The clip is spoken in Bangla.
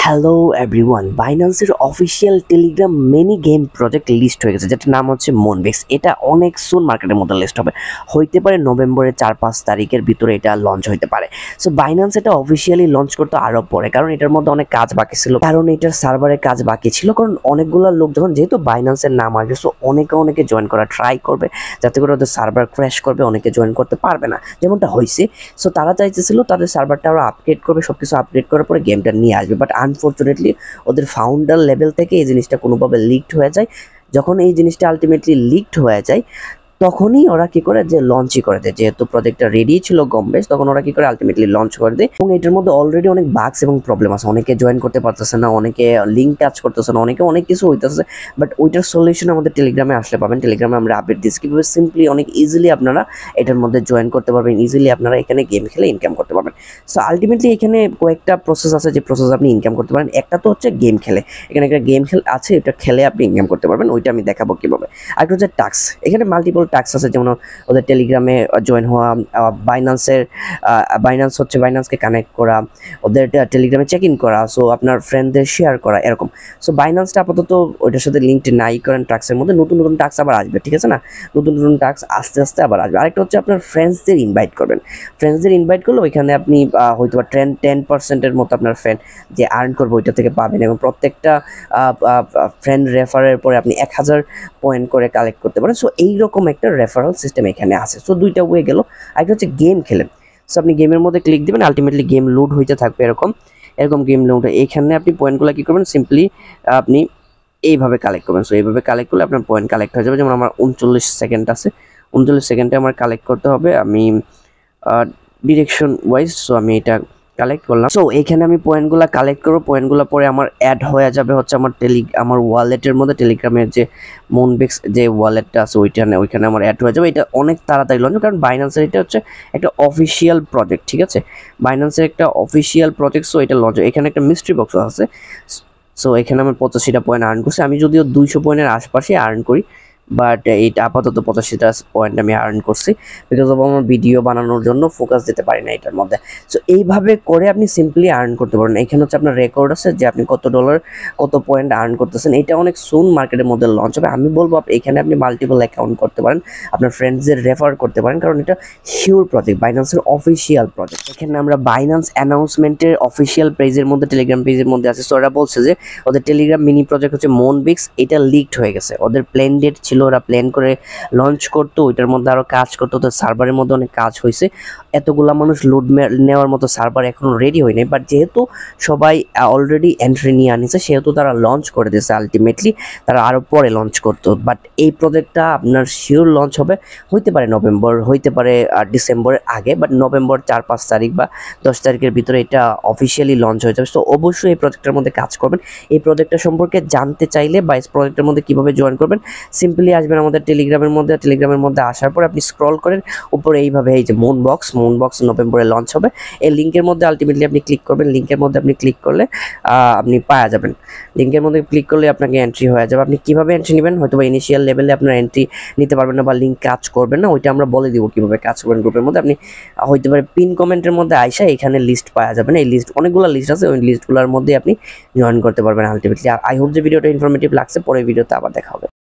হ্যালো এভরিওয়ান, বাইন্যান্সের official telegram mini game project list হয়ে গেছে, যেটার নাম হচ্ছে মুনবিক্স। এটা অনেক সুন মার্কেটের মধ্যে লিস্ট হবে, হইতে পারে নভেম্বরের 4-5 তারিখের ভিতরে এটা লঞ্চ হইতে পারে। সো বাইন্যান্স এটা অফিসিয়ালি লঞ্চ করতে আরও পরে, কারণ এটার মধ্যে অনেক কাজ বাকি ছিল, কারণ এটার সার্ভারের কাজ বাকি ছিল, কারণ অনেকগুলো লোক যখন যেহেতু বাইন্যান্সের নাম আসবে, সো অনেকে জয়েন করা ট্রাই করবে, যাতে করে ওদের সার্ভার ক্র্যাশ করবে, অনেকে জয়েন করতে পারবে না, যেমনটা হয়েছে। সো তারা চাইতেছিল তাদের সার্ভারটা আরও আপগ্রেড করবে, সব কিছু আপগ্রেড করার পরে গেমটা নিয়ে আসবে। বাট আনফর্চুনেটলি ওদের ফাউন্ডার লেভেল থেকে এই জিনিসটা কোনোভাবে লিকড হয়ে যায়। যখন এই জিনিসটা আলটিমেটলি লিকড হয়ে যায়, তখনই ওরা কি করে যে লঞ্চই করে দেয়। যেহেতু প্রজেক্টটা রেডি ছিল গম্বেশ, তখন ওরা কি করে আলটিমেটলি লঞ্চ করে দেয়। এবং এটার মধ্যে অলরেডি অনেক বাগস এবং প্রবলেম আছে, অনেকে জয়েন করতে পারতেছে না, অনেকে লিঙ্ক টাচ করতেছে না, অনেক কিছু হইতেছে। বাট ওইটার সলিউশন আমাদের টেলিগ্রামে আসলে পাবেন। টেলিগ্রামে আমরা আপডেট দিচ্ছি কীভাবে সিম্পলি অনেক ইজিলি আপনারা এটার মধ্যে জয়েন করতে পারবেন, ইজিলি আপনারা এখানে গেম খেলে ইনকাম করতে পারবেন। সো আলটিমেটলি এখানে কয়েকটা প্রসেস আছে, যে প্রসেস আপনি ইনকাম করতে পারেন। একটা তো হচ্ছে গেম খেলে, এখানে একটা গেম আছে, এটা খেলে আপনি ইনকাম করতে পারবেন, ওইটা আমি দেখাবো কীভাবে। আরেকটা হচ্ছে টাস্ক, এখানে মাল্টিপল টাস্ক আছে, যেমন ওদের টেলিগ্রামে জয়েন হওয়া, বাইন্যান্স হচ্ছে বাইন্যান্সকে কানেক্ট করা, ওদের টেলিগ্রামে চেক ইন করা, সো আপনার ফ্রেন্ডদের শেয়ার করা, এরকম। সো বাইন্যান্সটা আপাতত ওইটার সাথে লিঙ্কড নাই করেন। টাস্কের মধ্যে নতুন টাস্ক আবার আসবে, ঠিক আছে না? নতুন টাস্ক আস্তে আস্তে আবার আসবে। আরেকটা হচ্ছে আপনার ফ্রেন্ডসদের ইনভাইট করবেন। ফ্রেন্ডসদের ইনভাইট করলে ওইখানে আপনি হয়তো বা 10% মতো আপনার ফ্রেন্ড যে আর্ন করবে ওইটা থেকে পাবেন, এবং প্রত্যেকটা ফ্রেন্ড রেফারের পরে আপনি 1000 পয়েন্ট করে কালেক্ট করতে পারেন। সো এইরকম একটা রেফারেল সিস্টেম এখানে আছে। সো দুইটা ওয়ে গেল। আরেকটা হচ্ছে গেম খেলেন। সো আপনি গেমের মধ্যে ক্লিক দিবেন, আলটিমেটলি গেম লোড হইতে থাকবে, এরকম গেম লোড। এইখানে আপনি পয়েন্টগুলো কী করবেন, সিম্পলি আপনি এইভাবে কালেক্ট করবেন। সো এইভাবে কালেক্ট করলে আপনার পয়েন্ট কালেক্ট হয়ে যাবে। যেমন আমার 39 সেকেন্ড আছে, 39 সেকেন্ডে আমার কালেক্ট করতে হবে, আমি ডিরেকশন ওয়াইজ। সো আমি এটা কালেক্ট করলাম। সো এইখানে আমি পয়েন্টগুলো কালেক্ট করবো, পয়েন্টগুলো পরে আমার অ্যাড হয়ে যাবে হচ্ছে আমার ওয়ালেটের মধ্যে, টেলিগ্রামের যে মুনবিক্স যে ওয়ালেটটা আছে ওইখানে আমার অ্যাড হয়ে যাবে। এটা অনেক তাড়াতাড়ি লঞ্চ, কারণ বাইন্যান্সের এটা হচ্ছে একটা অফিসিয়াল প্রজেক্ট, ঠিক আছে? বাইন্যান্সের একটা অফিসিয়াল প্রজেক্ট। সো এটা লঞ্চ, এখানে একটা মিস্ট্রি বক্স আছে। সো এখানে আমার 85টা পয়েন্ট আর্ন করছি। আমি যদিও 200 পয়েন্টের আশপাশে আর্ন করি, বাট এইটা আপাতত 85টা পয়েন্ট আমি আর্ন করছি, বিকজ অফ আমার ভিডিও বানানোর জন্য ফোকাস দিতে পারি না এটার মধ্যে। সো এইভাবে করে আপনি সিম্পলি আর্ন করতে পারেন। এখানে হচ্ছে আপনার রেকর্ড আছে যে আপনি কত ডলার কত পয়েন্ট আর্ন করতেছেন। এটা অনেক সুন মার্কেটের মধ্যে লঞ্চ হবে। আমি বলবো এখানে আপনি মাল্টিপল অ্যাকাউন্ট করতে পারেন, আপনার ফ্রেন্ডসদের রেফার করতে পারেন, কারণ এটা শিওর প্রজেক্ট, বাইন্যান্সের অফিসিয়াল প্রজেক্ট। এখানে আমরা বাইন্যান্স অ্যানাউন্সমেন্টের অফিসিয়াল পেজের মধ্যে, টেলিগ্রাম পেজের মধ্যে আছে। সো ওরা বলছে যে ওদের টেলিগ্রাম মিনি প্রজেক্ট হচ্ছে মুনবিক্স, এটা লিকড হয়ে গেছে। ওদের প্ল্যান ডেট ছিল, ওরা প্ল্যান করে লঞ্চ করতো, ওইটার মধ্যে আরও কাজ করতো, ওদের সার্ভারের মধ্যে অনেক কাজ হয়েছে। এতগুলা মানুষ লোড নেওয়ার মতো সার্ভার এখনও রেডি হয়নি, বাট যেহেতু সবাই অলরেডি এন্ট্রি নিয়ে আনিছে, সেহেতু তারা লঞ্চ করে দিয়েছে। আলটিমেটলি তারা আরও পরে লঞ্চ করতো, বাট এই প্রজেক্টটা আপনার শিওর লঞ্চ হবে, হইতে পারে নভেম্বর, হইতে পারে ডিসেম্বরের আগে, বাট নভেম্বর 4-5 তারিখ বা 10 তারিখের ভিতরে এটা অফিসিয়ালি লঞ্চ হয়ে যাবে। তো অবশ্যই এই প্রজেক্টের মধ্যে কাজ করবেন। এই প্রজেক্টটা সম্পর্কে জানতে চাইলে বা এই প্রজেক্টের মধ্যে কীভাবে জয়েন করবেন, সিম্পলি আসবেন আমাদের টেলিগ্রামের মধ্যে আসার পর আপনি স্ক্রল করেন উপরে, এইভাবে এই যে মুনবক্স নভেম্বরে লঞ্চ হবে, এই লিঙ্কের মধ্যে আলটিমেটলি আপনি ক্লিক করবেন। লিঙ্কের মধ্যে আপনি ক্লিক করলে আপনি পাওয়া যাবেন। লিঙ্কের মধ্যে ক্লিক করলে আপনাকে এন্ট্রি হয়ে যাবে। আপনি কীভাবে এন্ট্রি নেবেন, হয়তো বা ইনিশিয়াল লেভেলে আপনার এন্ট্রি নিতে পারবেন না, বা লিঙ্ক কাজ করবেন না, ওইটা আমরা বলে দিব কীভাবে কাজ করবেন। গ্রুপের মধ্যে আপনি হইতে পারে পিন কমেন্টের মধ্যে আইসা এখানে লিস্ট পাওয়া যাবেন। এই লিস্ট অনেকগুলো লিস্ট আছে, ওই লিস্টগুলোর মধ্যে আপনি জয়েন করতে পারবেন আলটিমেটলি। আই হোপ যে ভিডিওটা ইনফরমেটিভ লাগছে। পরে ভিডিওতে আবার দেখা হবে।